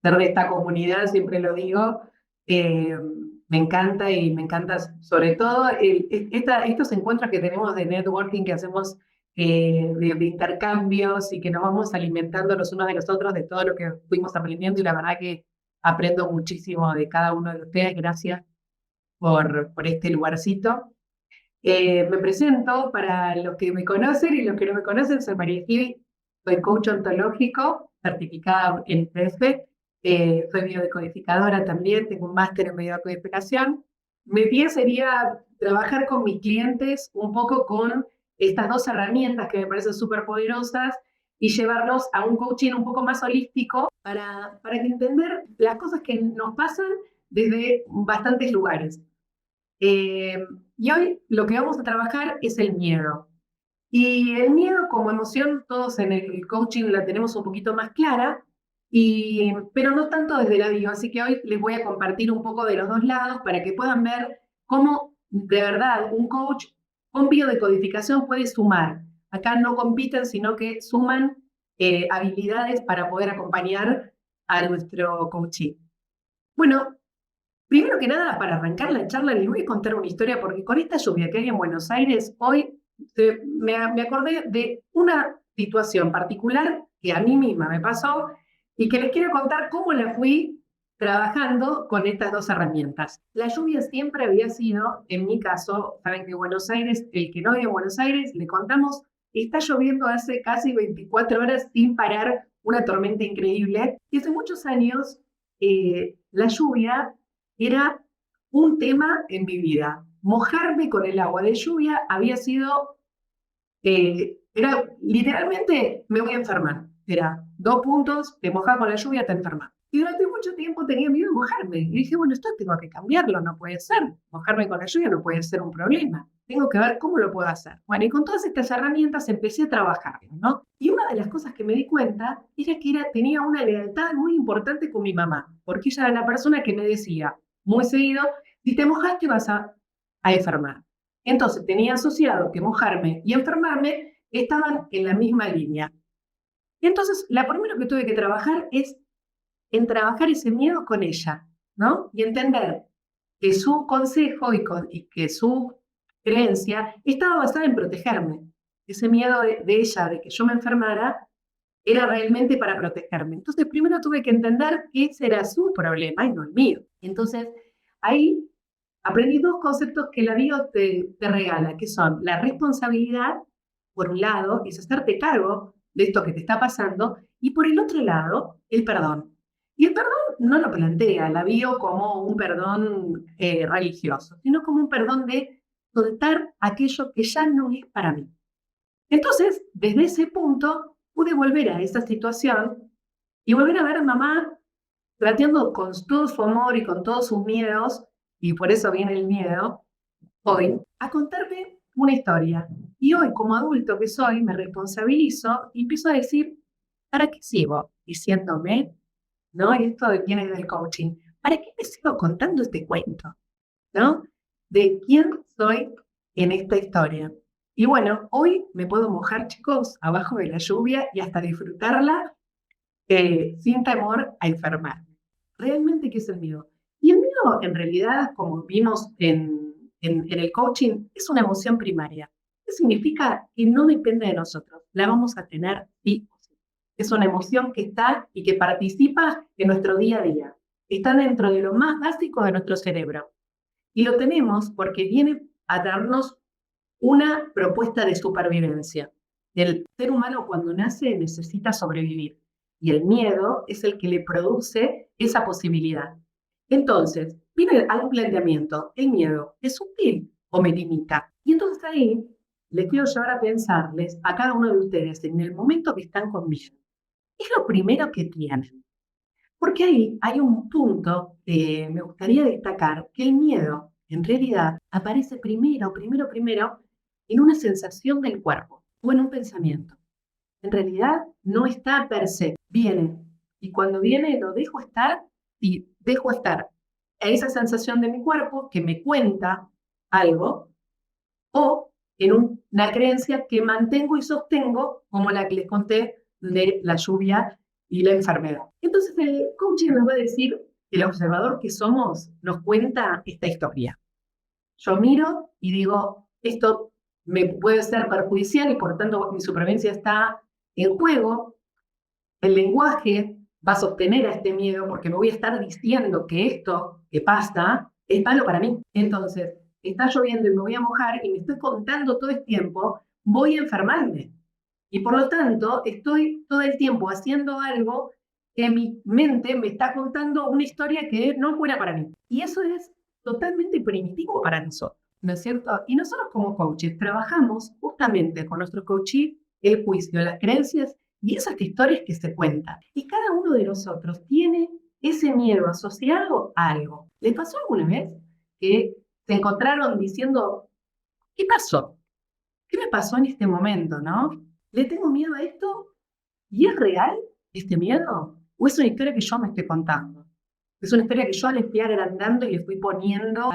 ser de esta comunidad, siempre lo digo. Eh, Me encanta y me encanta sobre todo estos encuentros que tenemos de networking que hacemos de intercambios y que nos vamos alimentando los unos de los otros de todo lo que fuimos aprendiendo y la verdad que aprendo muchísimo de cada uno de ustedes. Gracias por este lugarcito. Me presento para los que me conocen y los que no me conocen, soy María Gibi, soy coach ontológico, certificada en PF, soy biodecodificadora también, tengo un máster en biodecodificación. Mi pie sería trabajar con mis clientes un poco con estas dos herramientas que me parecen súper poderosas y llevarlos a un coaching un poco más holístico para entender las cosas que nos pasan desde bastantes lugares. Eh, y hoy lo que vamos a trabajar es el miedo. Y el miedo como emoción, todos en el coaching la tenemos un poquito más clara, pero no tanto desde la bio. Así que hoy les voy a compartir un poco de los dos lados para que puedan ver cómo de verdad un coach con biodecodificación puede sumar. Acá no compiten, sino que suman habilidades para poder acompañar a nuestro coaching. Bueno, primero que nada, para arrancar la charla, les voy a contar una historia, porque con esta lluvia que hay en Buenos Aires, hoy me acordé de una situación particular que a mí misma me pasó y que les quiero contar cómo la fui trabajando con estas dos herramientas. La lluvia siempre había sido, en mi caso, saben que Buenos Aires, el que no vive en Buenos Aires, le contamos, está lloviendo hace casi 24 horas sin parar, una tormenta increíble. Y hace muchos años, la lluvia era un tema en mi vida. Mojarme con el agua de lluvia había sido, era literalmente me voy a enfermar. Era 2 puntos, te mojas con la lluvia, te enfermas. Y durante mucho tiempo tenía miedo de mojarme. Y dije, bueno, esto tengo que cambiarlo, no puede ser. Mojarme con la lluvia no puede ser un problema. Tengo que ver cómo lo puedo hacer. Bueno, y con todas estas herramientas empecé a trabajarlo, ¿no? Y una de las cosas que me di cuenta era que tenía una lealtad muy importante con mi mamá, porque ella era la persona que me decía muy seguido, si te mojaste vas a enfermar. Entonces tenía asociado que mojarme y enfermarme estaban en la misma línea. Entonces, lo primero que tuve que trabajar es en trabajar ese miedo con ella, ¿no? Y entender que su consejo y que su creencia estaba basada en protegerme. Ese miedo de ella, de que yo me enfermara, era realmente para protegerme. Entonces, primero tuve que entender que ese era su problema y no el mío. Entonces, ahí aprendí dos conceptos que la bio te regala, que son la responsabilidad, por un lado, es hacerte cargo de esto que te está pasando, y por el otro lado, el perdón. Y el perdón no lo plantea la bio como un perdón religioso, sino como un perdón de soltar aquello que ya no es para mí. Entonces, desde ese punto, pude volver a esa situación y volver a ver a mamá tratando con todo su amor y con todos sus miedos, y por eso viene el miedo, hoy, a contarme una historia. Y hoy, como adulto que soy, me responsabilizo y empiezo a decir, ¿para qué sigo diciéndome, no? Y esto viene del coaching. ¿Para qué me sigo contando este cuento? ¿No? De quién soy en esta historia. Y bueno, hoy me puedo mojar, chicos, abajo de la lluvia y hasta disfrutarla sin temor a enfermarme. ¿Realmente qué es el miedo? Y el miedo, en realidad, como vimos en el coaching, es una emoción primaria. ¿Qué significa? Que no depende de nosotros. La vamos a tener sí o sí. Es una emoción que está y que participa en nuestro día a día. Está dentro de lo más básico de nuestro cerebro. Y lo tenemos porque viene a darnos una propuesta de supervivencia. El ser humano cuando nace necesita sobrevivir y el miedo es el que le produce esa posibilidad. Entonces, viene algún planteamiento, ¿el miedo es útil o me limita? Y entonces ahí les quiero llevar a pensarles a cada uno de ustedes en el momento que están conmigo. ¿Qué es lo primero que tienen? Porque ahí hay un punto que me gustaría destacar, que el miedo en realidad aparece primero en una sensación del cuerpo o en un pensamiento. En realidad no está per se, viene. Y cuando viene lo dejo estar y dejo estar a esa sensación de mi cuerpo que me cuenta algo o en una creencia que mantengo y sostengo como la que les conté de la lluvia y la enfermedad. Entonces el coaching nos va a decir que el observador que somos nos cuenta esta historia. Yo miro y digo, esto me puede ser perjudicial y por tanto mi supervivencia está en juego. El lenguaje va a sostener a este miedo porque me voy a estar diciendo que esto que pasa es malo para mí. Entonces, está lloviendo y me voy a mojar y me estoy contando todo el tiempo, voy a enfermarme. Y por lo tanto, estoy todo el tiempo haciendo algo que mi mente me está contando una historia que no es buena para mí. Y eso es totalmente primitivo para nosotros, ¿no es cierto? Y nosotros como coaches trabajamos justamente con nuestro coachee el juicio, las creencias y esas historias que se cuentan. Y cada uno de nosotros tiene ese miedo asociado a algo. ¿Les pasó alguna vez que se encontraron diciendo, ¿qué pasó? ¿Qué me pasó en este momento, no? ¿Le tengo miedo a esto? ¿Y es real este miedo? ¿O es una historia que yo me estoy contando? Es una historia que yo le fui agrandando y le fui poniendo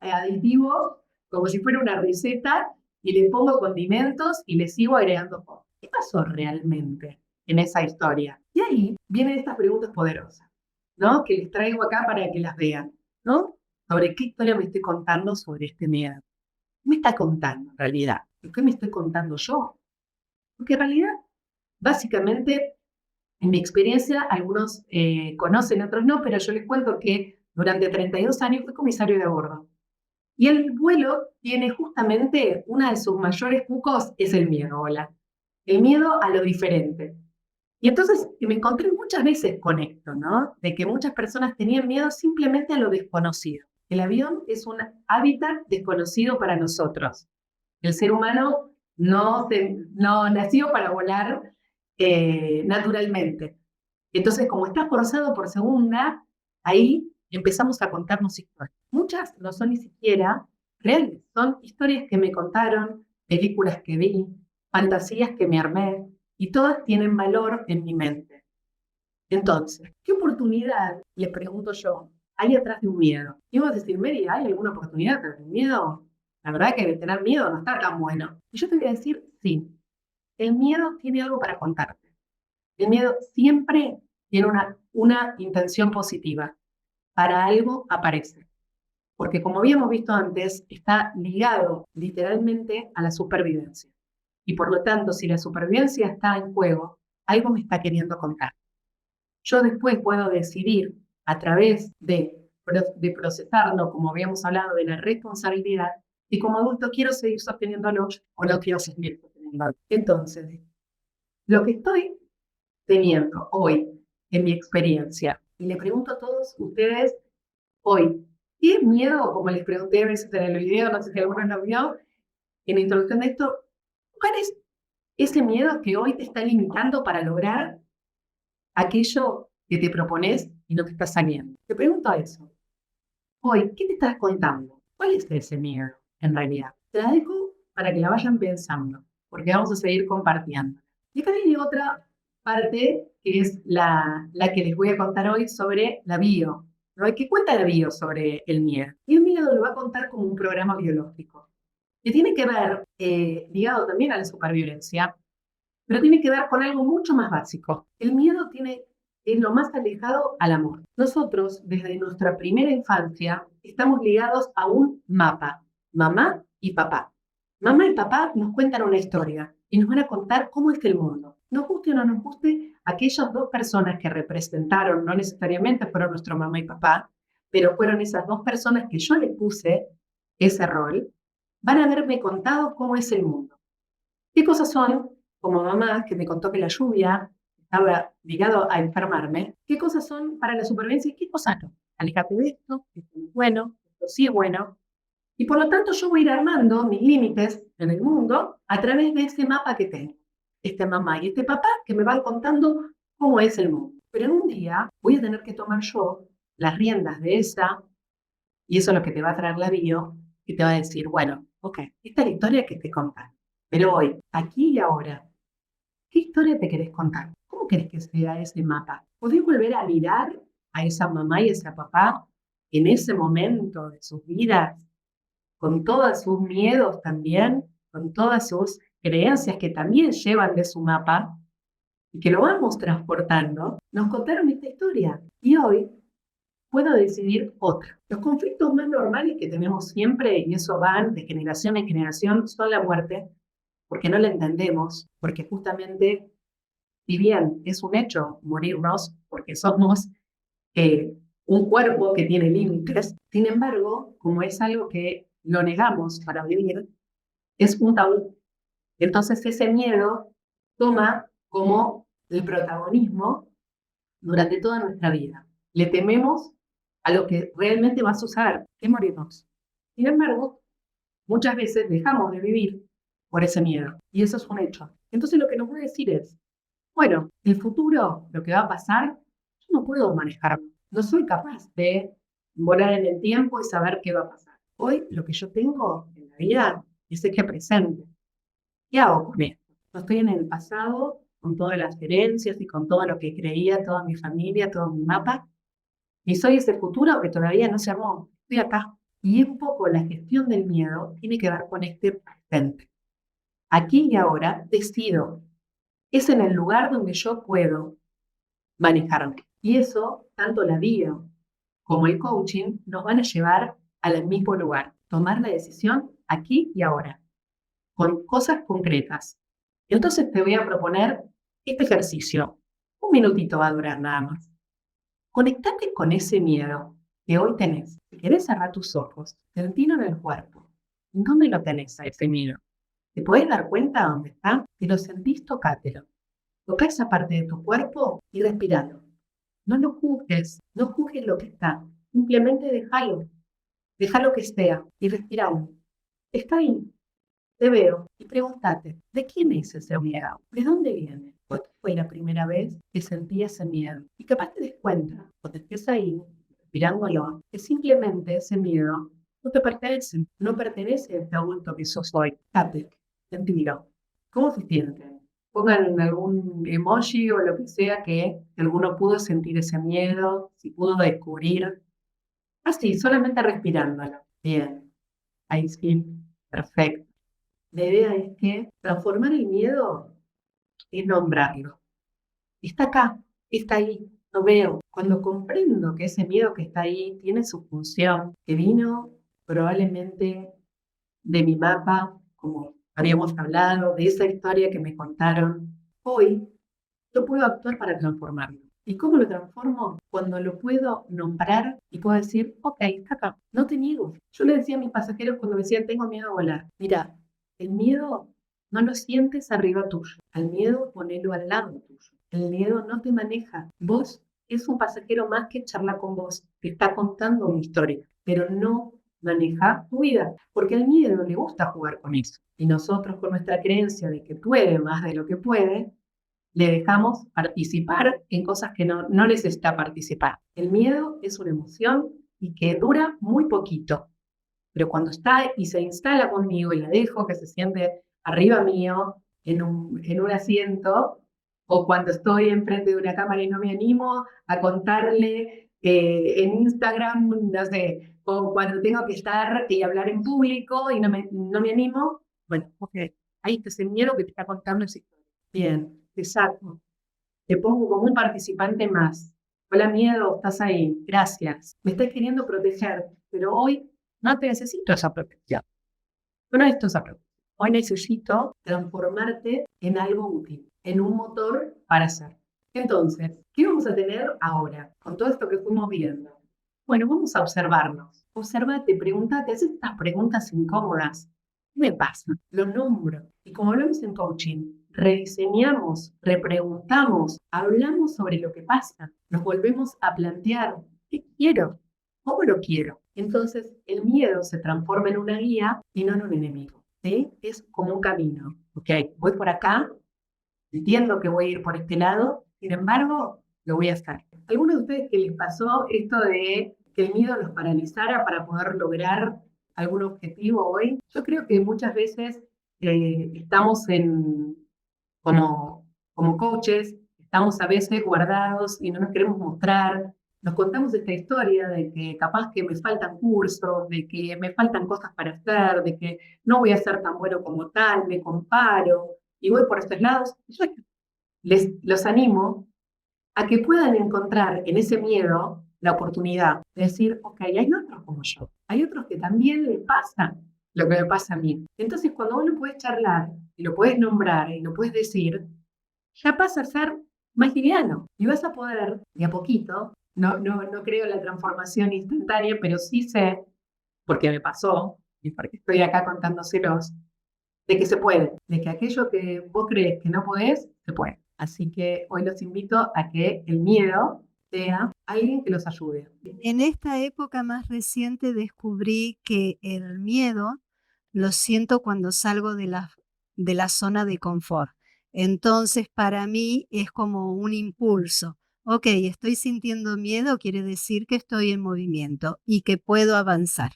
aditivos como si fuera una receta y le pongo condimentos y le sigo agregando cosas. ¿Qué pasó realmente en esa historia? Y ahí vienen estas preguntas poderosas, ¿no? Que les traigo acá para que las vean, ¿no? Sobre qué historia me estoy contando sobre este miedo. ¿Qué me está contando en realidad? ¿Qué me estoy contando yo? Porque en realidad, básicamente, en mi experiencia, algunos conocen, otros no, pero yo les cuento que durante 32 años fui comisario de bordo. Y el vuelo tiene justamente una de sus mayores cucos, es el miedo, hola. El miedo a lo diferente. Y entonces me encontré muchas veces con esto, ¿no? De que muchas personas tenían miedo simplemente a lo desconocido. El avión es un hábitat desconocido para nosotros. El ser humano no nació para volar naturalmente. Entonces, como está forzado por segunda, ahí empezamos a contarnos historias. Muchas no son ni siquiera reales, son historias que me contaron, películas que vi, fantasías que me armé, y todas tienen valor en mi mente. Entonces, ¿qué oportunidad, le pregunto yo, hay atrás de un miedo? Y vos decís, Mary, ¿hay alguna oportunidad atrás de un miedo? La verdad que tener miedo no está tan bueno. Y yo te voy a decir, sí, el miedo tiene algo para contarte. El miedo siempre tiene una intención positiva. Para algo aparece. Porque como habíamos visto antes, está ligado literalmente a la supervivencia. Y por lo tanto, si la supervivencia está en juego, algo me está queriendo contar. Yo después puedo decidir a través de procesarlo, como habíamos hablado, de la responsabilidad, y como adulto quiero seguir sosteniéndolo o no quiero seguir sosteniéndolo. Entonces, lo que estoy teniendo hoy en mi experiencia, y le pregunto a todos ustedes hoy, ¿qué miedo? Como les pregunté a veces en el video, no sé si alguno lo vio, en la introducción de esto, ¿cuál es ese miedo que hoy te está limitando para lograr aquello que te propones y no te está saliendo? Te pregunto eso. Hoy, ¿qué te estás contando? ¿Cuál es ese miedo en realidad? Te la dejo para que la vayan pensando, porque vamos a seguir compartiendo. Y acá viene otra parte que es la que les voy a contar hoy sobre la bio. ¿No? ¿Qué cuenta la bio sobre el miedo? Y el miedo lo va a contar como un programa biológico, que tiene que ver, ligado también a la supervivencia, pero tiene que ver con algo mucho más básico. El miedo es lo más alejado al amor. Nosotros, desde nuestra primera infancia, estamos ligados a un mapa, mamá y papá. Mamá y papá nos cuentan una historia y nos van a contar cómo es el mundo. Nos guste o no nos guste, aquellas dos personas que representaron, no necesariamente fueron nuestro mamá y papá, pero fueron esas dos personas que yo les puse ese rol, van a haberme contado cómo es el mundo. ¿Qué cosas son? Como mamá, que me contó que la lluvia estaba ligado a enfermarme. ¿Qué cosas son para la supervivencia y qué cosas no? Alejate de esto no es bueno, esto sí es bueno. Y por lo tanto yo voy a ir armando mis límites en el mundo a través de ese mapa que tengo. Este mamá y este papá que me van contando cómo es el mundo. Pero en un día voy a tener que tomar yo las riendas de esa, y eso es lo que te va a traer la bio, y te va a decir, bueno, ok, esta es la historia que te contan. Pero hoy, aquí y ahora, ¿qué historia te querés contar? ¿Cómo querés que sea ese mapa? ¿Podés volver a mirar a esa mamá y a ese papá en ese momento de sus vidas, con todos sus miedos también, con todas sus creencias que también llevan de su mapa? y que lo vamos transportando, nos contaron esta historia. Y hoy puedo decidir otra. Los conflictos más normales que tenemos siempre, y eso van de generación en generación, son la muerte, porque no la entendemos, porque justamente, si bien es un hecho morirnos, porque somos un cuerpo que tiene límites, sin embargo, como es algo que lo negamos para vivir, es un tabú. Entonces ese miedo toma como el protagonismo durante toda nuestra vida. Le tememos a lo que realmente va a suceder, que es morirnos. Sin embargo, muchas veces dejamos de vivir por ese miedo. Y eso es un hecho. Entonces lo que nos voy a decir es, bueno, el futuro, lo que va a pasar, yo no puedo manejarlo. No soy capaz de volar en el tiempo y saber qué va a pasar. Hoy lo que yo tengo en la vida es este presente. ¿Qué hago con esto? No estoy en el pasado con todas las herencias y con todo lo que creía, toda mi familia, todo mi mapa. Y soy ese futuro que todavía no se armó. Estoy acá. Y un poco la gestión del miedo tiene que ver con este presente. Aquí y ahora decido. Es en el lugar donde yo puedo manejarme. Y eso, tanto la vida como el coaching, nos van a llevar al mismo lugar. Tomar la decisión aquí y ahora, con cosas concretas. Entonces te voy a proponer este ejercicio. Un minutito va a durar nada más. Conectate con ese miedo que hoy tenés. Si querés cerrar tus ojos, sentilo en el cuerpo. ¿En dónde lo tenés a ese miedo? ¿Te podés dar cuenta dónde está? Si lo sentís, tocátelo. Toca esa parte de tu cuerpo y respiralo. No lo juzgues, no juzgues lo que está. Simplemente déjalo que sea y respiralo. Está ahí, te veo y pregúntate, ¿de quién es ese miedo? ¿De dónde viene? ¿Cuándo fue la primera vez que sentí ese miedo? Y capaz te des cuenta, cuando estés ahí, respirándolo, que simplemente ese miedo no te pertenece, no pertenece a este adulto que sos hoy. Date, sentilo. ¿Cómo se siente? Pongan algún emoji o lo que sea que alguno pudo sentir ese miedo, si pudo descubrir. Así, solamente respirándolo. Bien, ahí sí, perfecto. La idea es que transformar el miedo es nombrarlo. Está acá, está ahí, lo veo. Cuando comprendo que ese miedo que está ahí tiene su función, que vino probablemente de mi mapa, como habíamos hablado, de esa historia que me contaron, hoy yo puedo actuar para transformarlo. ¿Y cómo lo transformo? Cuando lo puedo nombrar y puedo decir, ok, está acá, no te niego. Yo le decía a mis pasajeros cuando me decían, tengo miedo a volar. Mira, el miedo no lo sientes arriba tuyo. Al miedo ponelo al lado tuyo. El miedo no te maneja. Vos es un pasajero más que charla con vos, que está contando una historia, pero no maneja tu vida, porque al miedo le gusta jugar con eso. Y nosotros con nuestra creencia de que puede más de lo que puede, le dejamos participar en cosas que no necesita participar. El miedo es una emoción y que dura muy poquito, pero cuando está y se instala conmigo y la dejo que se siente arriba mío en un asiento, o cuando estoy enfrente de una cámara y no me animo a contarle en Instagram, no sé, o cuando tengo que estar y hablar en público y no me animo, bueno, ok, ahí está ese miedo que te está contando esa historia. Bien, te saco, te pongo como un participante más. Hola, miedo, estás ahí, gracias. Me estás queriendo proteger, pero hoy no te necesito esa protección. Yo no necesito esa protección. Hoy necesito transformarte en algo útil, en un motor para hacer. Entonces, ¿qué vamos a tener ahora con todo esto que fuimos viendo? Bueno, vamos a observarnos. Observate, pregúntate, haz estas preguntas incómodas. ¿Qué me pasa? Lo nombro. Y como hablamos en coaching, rediseñamos, repreguntamos, hablamos sobre lo que pasa, nos volvemos a plantear, ¿qué quiero? ¿Cómo lo quiero? Entonces, el miedo se transforma en una guía y no en un enemigo. ¿Sí? Es como un camino. Ok, voy por acá, entiendo que voy a ir por este lado, sin embargo, lo voy a hacer. ¿Alguno de ustedes que les pasó esto de que el miedo los paralizara para poder lograr algún objetivo hoy? Yo creo que muchas veces estamos como coaches, estamos a veces guardados y no nos queremos mostrar. Nos contamos esta historia de que capaz que me faltan cursos, de que me faltan cosas para hacer, de que no voy a ser tan bueno como tal, me comparo y voy por estos lados. los animo a que puedan encontrar en ese miedo la oportunidad de decir, ok, hay otros como yo, hay otros que también les pasa lo que me pasa a mí. Entonces, cuando vos lo puedes charlar y lo puedes nombrar y lo puedes decir, ya pasa a ser más liviano y vas a poder, de a poquito, no creo en la transformación instantánea, pero sí sé, porque me pasó y porque estoy acá contándoselos, de que se puede, de que aquello que vos crees que no podés, se puede. Así que hoy los invito a que el miedo sea alguien que los ayude. En esta época más reciente descubrí que el miedo lo siento cuando salgo de la zona de confort. Entonces, para mí es como un impulso. Ok, estoy sintiendo miedo, quiere decir que estoy en movimiento y que puedo avanzar.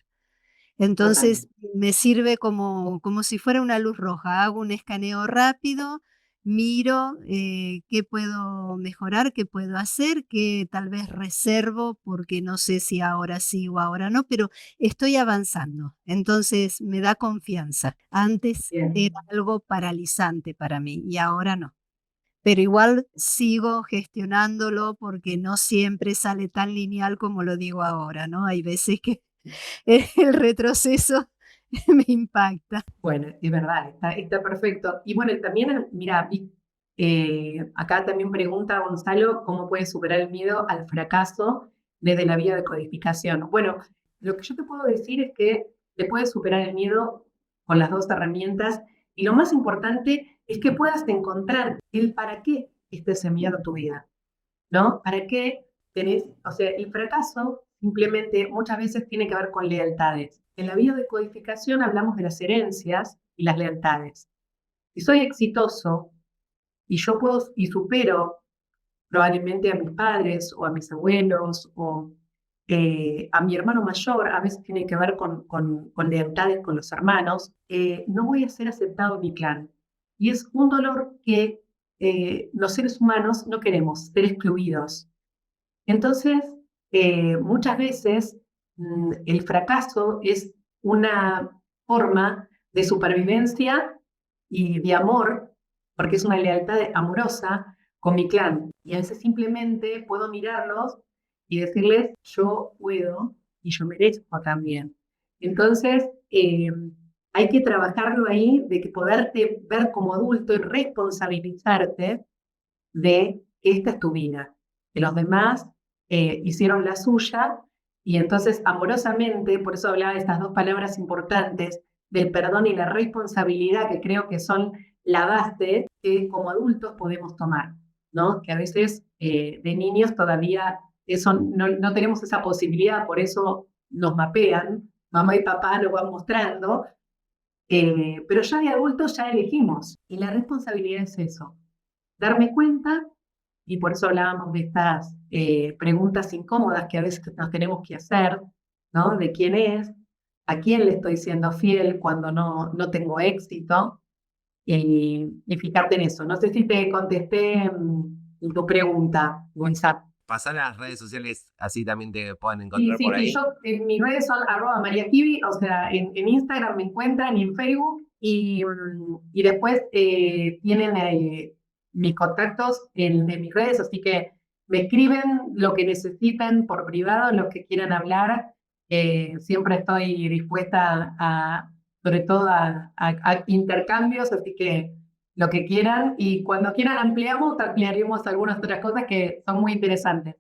Entonces, Totalmente. me sirve como si fuera una luz roja. Hago un escaneo rápido, miro, qué puedo mejorar, qué puedo hacer, qué tal vez reservo, porque no sé si ahora sí o ahora no, pero estoy avanzando. Entonces, me da confianza. Antes era Bien. algo paralizante para mí y ahora no. Pero igual sigo gestionándolo porque no siempre sale tan lineal como lo digo ahora, ¿no? Hay veces que el retroceso me impacta. Bueno, es verdad, está perfecto. Y bueno, también, mira, acá también pregunta Gonzalo cómo puedes superar el miedo al fracaso desde la vía de codificación. Bueno, lo que yo te puedo decir es que te puedes superar el miedo con las dos herramientas y lo más importante es que puedas encontrar el para qué está ese miedo en tu vida. ¿No? ¿Para qué tenés? O sea, el fracaso simplemente muchas veces tiene que ver con lealtades. En la biodecodificación hablamos de las herencias y las lealtades. Si soy exitoso y yo puedo y supero probablemente a mis padres o a mis abuelos o a mi hermano mayor, a veces tiene que ver con lealtades con los hermanos, no voy a ser aceptado en mi clan. Y es un dolor que los seres humanos no queremos, ser excluidos. Entonces, muchas veces el fracaso es una forma de supervivencia y de amor, porque es una lealtad amorosa con mi clan. Y a veces simplemente puedo mirarlos y decirles, yo puedo y yo merezco también. Entonces, hay que trabajarlo ahí, de que poderte ver como adulto y responsabilizarte de que esta es tu vida, que los demás hicieron la suya y entonces amorosamente, por eso hablaba de estas dos palabras importantes, del perdón y la responsabilidad, que creo que son la base que como adultos podemos tomar, ¿no? Que a veces de niños todavía eso no tenemos esa posibilidad, por eso nos mapean, mamá y papá nos van mostrando, pero ya de adultos ya elegimos y la responsabilidad es eso, darme cuenta, y por eso hablábamos de estas preguntas incómodas que a veces nos tenemos que hacer, ¿no? De quién es, a quién le estoy siendo fiel cuando no tengo éxito, y fijarte en eso. No sé si te contesté en tu pregunta, Gonzalo. Pasar a las redes sociales, así también te pueden Sí, encontrar sí, por sí, ahí. yo en mis redes son @mariakiwi, o sea, en Instagram me encuentran y en Facebook, y después tienen mis contactos de mis redes, así que me escriben lo que necesiten por privado, lo que quieran hablar, siempre estoy dispuesta sobre todo a intercambios, así que lo que quieran, y cuando quieran ampliaremos algunas otras cosas que son muy interesantes.